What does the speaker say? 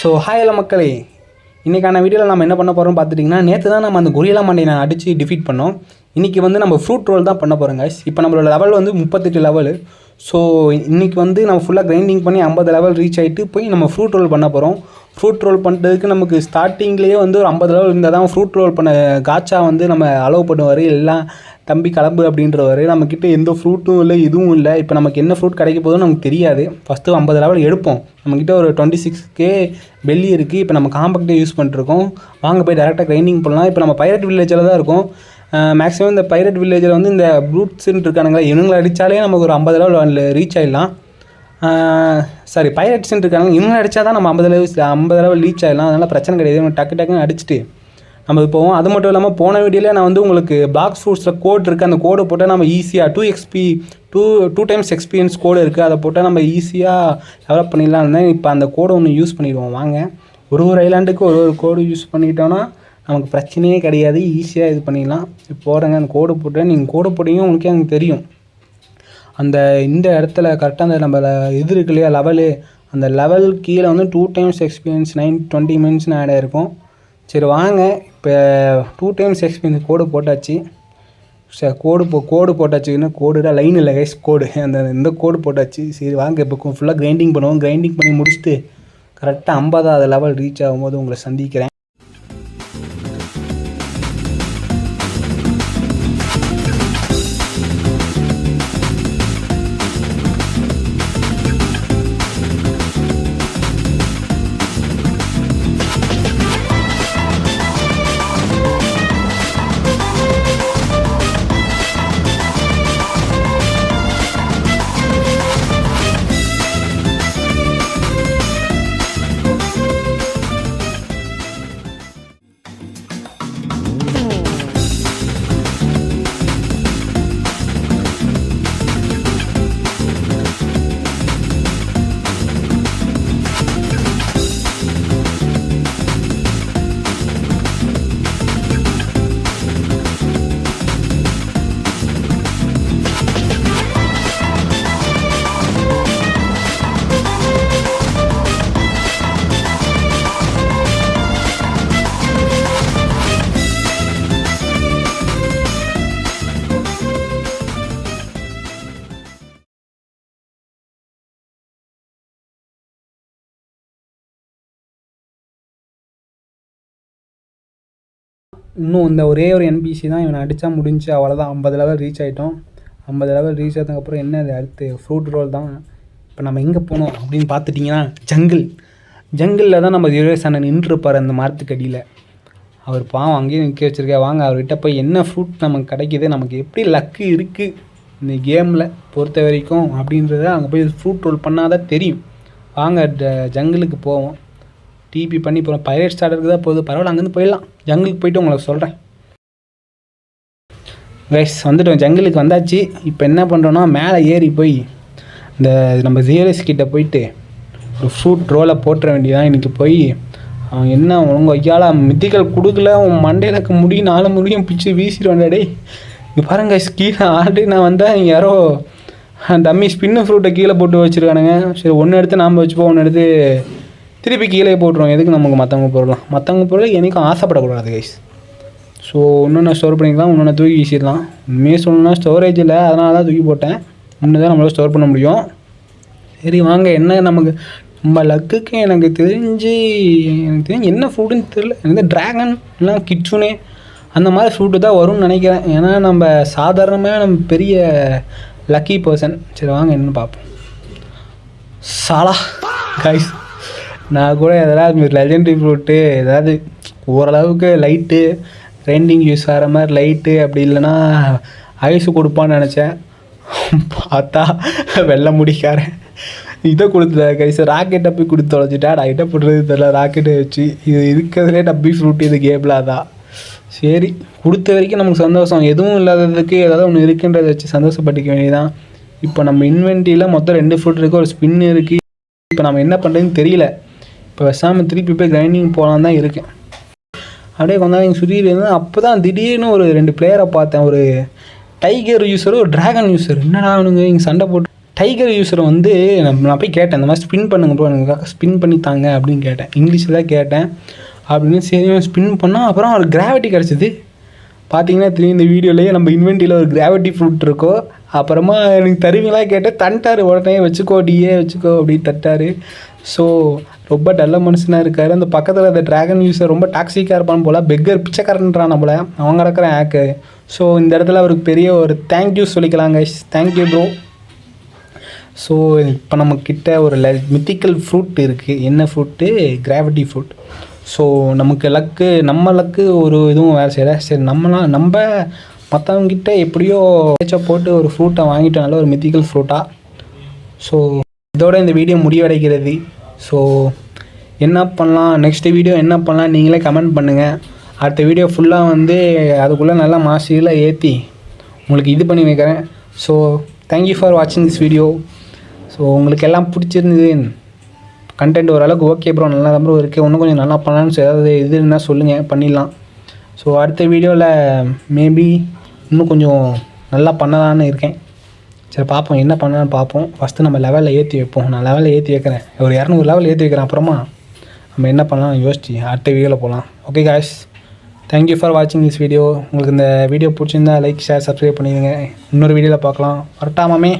So hi எல்லா மக்களே, இன்றைக்கான வீடியோவில் நம்ம என்ன பண்ண போகிறோம்னு பார்த்துட்டிங்கன்னா, நேற்று தான் நம்ம அந்த கொரில்லா மண்டையை அடித்து டிஃபீட் பண்ணோம். இன்றைக்கி வந்து நம்ம ஃப்ரூட் ரோல் தான் பண்ண போகிறோம் guys. இப்போ நம்மளோட லெவல் வந்து 38 லெவலு. ஸோ இன்றைக்கி வந்து நம்ம ஃபுல்லாக கிரைண்டிங் பண்ணி 50 லெவல் ரீச் ஆகிட்டு போய் நம்ம ஃப்ரூட் ரோல் பண்ண போகிறோம். ஃப்ரூட் ரோல் பண்ணுறதுக்கு நமக்கு ஸ்டார்டிங்லேயே வந்து ஒரு 50 லெவல் இருந்தால் தான் ஃப்ரூட் ரோல் பண்ண காச்சா வந்து நம்ம அலோவ் பண்ணுவார். எல்லாம் தம்பி கிளம்பு அப்படின்றவாரு. நம்மக்கிட்ட எந்த ஃப்ரூட்டும் இல்லை, எதுவும் இல்லை. இப்போ நமக்கு என்ன ஃப்ரூட் கிடைக்க போதுன்னு நமக்கு தெரியாது. ஃபஸ்ட்டு 50 லெவல் எடுப்போம். நம்மக்கிட்ட ஒரு 26K பெல்லி இருக்குது. இப்போ நம்ம காம்பேக்டே யூஸ் பண்ணிட்டுருக்கோம். வாங்க போய் டேரெக்டாக கிரைண்டிங் பண்ணலாம். இப்போ நம்ம பைரட் வில்லேஜில் தான் இருக்கோம். மேக்ஸிமம் இந்த பைரட் வில்லேஜில் வந்து இந்த ப்ரூட்ஸ்ன்னு இருக்கானுங்களா, இவங்களை அடித்தாலே நமக்கு ஒரு 50 லெவல் ரீச் ஆகிடலாம். சாரி, பைரட்ஸ்ன்னு இருக்காங்க, இவங்க அடித்தா தான் நம்ம 50 லெவல் ரீச் ஆகிடலாம். அதனால் பிரச்சனை கிடையாது. டக்கு டக்குன்னு அடிச்சுட்டு நம்ம போவோம். அது மட்டும் இல்லாமல் போன வீடியோவில் நான் வந்து உங்களுக்கு பிளாக் ஃப்ரூட்ஸில் கோட் இருக்குது. அந்த கோடை போட்டால் நம்ம ஈஸியாக 2 டைம்ஸ் எக்ஸ்பீரியன்ஸ் கோடு இருக்குது. அதை போட்டால் நம்ம ஈஸியாக டெவலப் பண்ணிடலாம் இருந்தேன். இப்போ அந்த கோடை ஒன்று யூஸ் பண்ணிடுவோம். வாங்க, ஒரு ஐலாண்டுக்கு ஒரு கோடு யூஸ் பண்ணிட்டோன்னா நமக்கு பிரச்சனையே கிடையாது. ஈஸியாக இது பண்ணிடலாம். இப்போ போகிறேங்க, அந்த கோடு போட்டேன். நீங்கள் கோடு போட்டிங்க உங்களுக்கே எனக்கு தெரியும். இந்த இடத்துல கரெக்டாக அந்த நம்ம இது இருக்கு இல்லையா லெவலு, அந்த லெவல் கீழே வந்து 2 டைம்ஸ் எக்ஸ்பீரியன்ஸ் 20 மினிட்ஸ்னு ஆட் ஆகிருக்கும். சரி வாங்க, இப்போ 2 டைம்ஸ் எக்ஸ்பீரியன்ஸ் கோடு போட்டாச்சு. சரி கோடு போட்டாச்சு. இன்னும் கோடு தான், லைன் இல்லை கைஸ், கோடு இந்த கோடு போட்டாச்சு. சரி வாங்க, இப்போ ஃபுல்லாக கிரைண்டிங் பண்ணுவோம். கிரைண்டிங் பண்ணி முடிச்சுட்டு கரெக்டாக 50வது லெவல் ரீச் ஆகும்போது உங்களை சந்திக்கிறேன். இன்னும் இந்த ஒரே ஒரு NPC தான், இவனை அடித்தா முடிஞ்சு, அவ்வளோதான். 50 லெவல் ரீச் ஆகிட்டோம். 50 லெவல் ரீச் ஆனதுக்கப்புறம் என்ன அது, அடுத்து ஃப்ரூட் ரோல் தான். இப்போ நம்ம எங்கே போனோம் அப்படின்னு பார்த்துட்டிங்கன்னா, ஜங்கிளில் தான் நம்ம ஜீரோஸ் அண்ணன் நின்றுருப்பார் அந்த மரத்துக்கு அடியில். அவர் பாவம் அங்கேயே நிற்க வச்சுருக்கா. வாங்க அவர்கிட்ட போய் என்ன ஃப்ரூட் நமக்கு கிடைக்கிது, நமக்கு எப்படி லக்கு இருக்குது இந்த கேமில் பொறுத்த வரைக்கும் அப்படின்றத அங்கே போய் ஃப்ரூட் ரோல் பண்ணால் தான் தெரியும். வாங்க ஜங்கிளுக்கு போவோம். டிபி பண்ணி போகிறோம். பைரட் ஸ்டார்டருக்கு தான் போகுது, பரவாயில்ல, அங்கேருந்து போயிடலாம். ஜங்கிளுக்கு போய்ட்டு உங்களுக்கு சொல்கிறேன். கைஸ் வந்துட்டோம், ஜங்கிளுக்கு வந்தாச்சு. இப்போ என்ன பண்ணுறோன்னா, மேலே ஏறி போய் இந்த நம்ம ஜியரஸ் கிட்டே போயிட்டு ஒரு ஃப்ரூட் ரோலை போட்டுற வேண்டியதான். இன்றைக்கி போய் அவன் என்ன உங்கள் ஐயால மித்திகள் கொடுக்கல, உன் மண்டையிலக்கு முடியும் 4 முடியும் பிச்சு வீசிடுவாண்டா. டே இது பாருங்க, கீழே ஆல்ரெடி நான் வந்தால் யாரோ டம்மி ஸ்பின்னு ஃப்ரூட்டை கீழே போட்டு வச்சுருக்கானுங்க. சரி, ஒன்று எடுத்து நாம் வச்சுப்போம், ஒன்று எடுத்து திருப்பி கீழே போட்டுருவோம். எதுக்கு நமக்கு மற்றவங்க பொருள் என்றைக்கும் ஆசைப்படக்கூடாது கைஸ். ஸோ இன்னொன்று ஸ்டோர் பண்ணிக்கலாம், இன்னொன்று தூக்கி வீசிடலாம். உண்மையாக சொல்லணும்னா ஸ்டோரேஜ் இல்லை, அதனால தான் தூக்கி போட்டேன். இன்னும் தான் நம்மளால் ஸ்டோர் பண்ண முடியும். சரி வாங்க, என்ன நமக்கு நம்ம லக்குக்கு எனக்கு தெரிஞ்சு என்ன ஃப்ரூட்டுன்னு தெரியல. எனக்கு ட்ராகன் இல்லை கிட்சுனே அந்த மாதிரி ஃப்ரூட்டு தான் வரும்னு நினைக்கிறேன். ஏன்னா நம்ம சாதாரணமாக நம்ம பெரிய லக்கி பர்சன். சரி வாங்க என்னென்னு பார்ப்போம். சாலா கைஸ், நான் கூட எதாவது லெஜெண்டரி ஃப்ரூட்டு, ஏதாவது ஓரளவுக்கு லைட்டு கிரைண்டிங் யூஸ் ஆகிற மாதிரி லைட்டு, அப்படி இல்லைன்னா ஐஸு கொடுப்பான்னு நினச்சேன். பார்த்தா வெள்ளை முடிக்காரன் இதை கொடுத்த கைஸ், ராக்கெட்டை போய் கொடுத்து தொலைச்சிட்டா. நான் கிட்ட போடுறது தெரியல, ராக்கெட்டை வச்சு. இது இருக்கிறதுலே டப்பி ஃப்ரூட் இது கேபிளாக தான். சரி, கொடுத்த வரைக்கும் நமக்கு சந்தோஷம். எதுவும் இல்லாததுக்கு ஏதாவது ஒன்று இருக்குன்றதை வச்சு சந்தோஷப்பட்டுக்க வேண்டியதான். இப்போ நம்ம இன்வென்ட்ரியில் மொத்தம் 2 ஃப்ரூட் இருக்குது, ஒரு ஸ்பின் இருக்குது. இப்போ நம்ம என்ன பண்ணுறதுன்னு தெரியல. இப்போ பேசாமல் திருப்பி போய் கிரைண்டிங் போகலான்னு தான் இருக்கேன். அப்படியே கொஞ்ச நாள் சுற்றிட்டு இருந்தேன். அப்போ தான் திடீர்னு ஒரு 2 பிளேயரை பார்த்தேன். ஒரு டைகர் யூஸர், ஒரு ட்ராகன் யூஸர். என்னடா அவனுங்க இங்கே சண்டை போட்டு டைகர் யூஸரை வந்து நான் போய் கேட்டேன், இந்த மாதிரி ஸ்பின் பண்ணுங்க ப்ரோ, எனக்காக ஸ்பின் பண்ணி தாங்க அப்படின்னு கேட்டேன். இங்கிலீஷில் தான் கேட்டேன். அப்படின்னு சரி ஸ்பின் பண்ணால் அப்புறம் ஒரு கிராவிட்டி கிடச்சிது. பார்த்தீங்கன்னா தெரியும் இந்த வீடியோலேயே நம்ம இன்வென்ட்ரியில் ஒரு கிராவிட்டி ஃப்ரூட் இருக்கும். அப்புறமா எனக்கு தருவீங்களா கேட்டால் தண்டார், உடனே வச்சுக்கோ டியே வச்சுக்கோ அப்படின்னு தட்டார். ஸோ ரொம்ப நல்ல மனுஷனாக இருக்கார். அந்த பக்கத்தில் அந்த ட்ராகன் யூஸர் ரொம்ப டாக்ஸிக்காக இருப்பான் போல், பெக்கர் பிச்சைக்காரன்றான் நம்மளை, அவங்க கிடக்கிற ஹேக்கர். ஸோ இந்த இடத்துல அவருக்கு பெரிய ஒரு தேங்க்யூ சொல்லிக்கலாம் கைஸ். Thank you bro. ஸோ இப்போ நம்மக்கிட்ட ஒரு மித்திக்கல் ஃப்ரூட் இருக்குது. என்ன ஃப்ரூட்டு? Gravity fruit. ஸோ நமக்கு லக்கு, நம்ம லக்கு ஒரு இதுவும் வேலை செய்யலை. சரி நம்ம மற்றவங்கிட்ட எப்படியோ போட்டு ஒரு ஃப்ரூட்டை வாங்கிட்டோம்னால ஒரு மித்திக்கல் ஃப்ரூட்டாக. ஸோ இதோட இந்த வீடியோ முடிவடைகிறது. ஸோ என்ன பண்ணலாம், நெக்ஸ்ட் வீடியோ என்ன பண்ணலாம் நீங்களே கமெண்ட் பண்ணுங்கள். அடுத்த வீடியோ ஃபுல்லாக வந்து அதுக்குள்ளே நல்லா மாசியில் ஏற்றி உங்களுக்கு இது பண்ணி வைக்கிறேன். ஸோ தேங்க்யூ ஃபார் வாட்சிங் திஸ் வீடியோ. ஸோ உங்களுக்கு எல்லாம் பிடிச்சிருந்தது, கண்டென்ட் ஓரளவுக்கு ஓகே ப்ரோ, நல்லா தான் ப்ரோ இருக்குது, இன்னும் கொஞ்சம் நல்லா பண்ணலான்னு ஏதாவது இது இருந்தால் சொல்லுங்கள், பண்ணிடலாம். ஸோ அடுத்த வீடியோவில் மேபி இன்னும் கொஞ்சம் நல்லா பண்ணலான்னு இருக்கேன். சரி பார்ப்போம், என்ன பண்ணலான்னு பார்ப்போம். ஃபஸ்ட்டு நம்ம லெவலில் ஏற்றி வைப்போம். நான் லெவலில் ஏற்றி வைக்கிறேன், ஒரு 200 லெவல் ஏற்றி வைக்கிறேன். அப்புறமா நம்ம என்ன பண்ணலாம் யோசிச்சு அடுத்த வீடியோவில் போகலாம். ஓகே காய்ஸ், தேங்க்யூ ஃபார் வாட்சிங் திஸ் வீடியோ. உங்களுக்கு இந்த வீடியோ பிடிச்சிருந்தா லைக், ஷேர், சப்ஸ்கிரைப் பண்ணிடுங்க. இன்னொரு வீடியோவில் பார்க்கலாம். வரட்டாமாமே.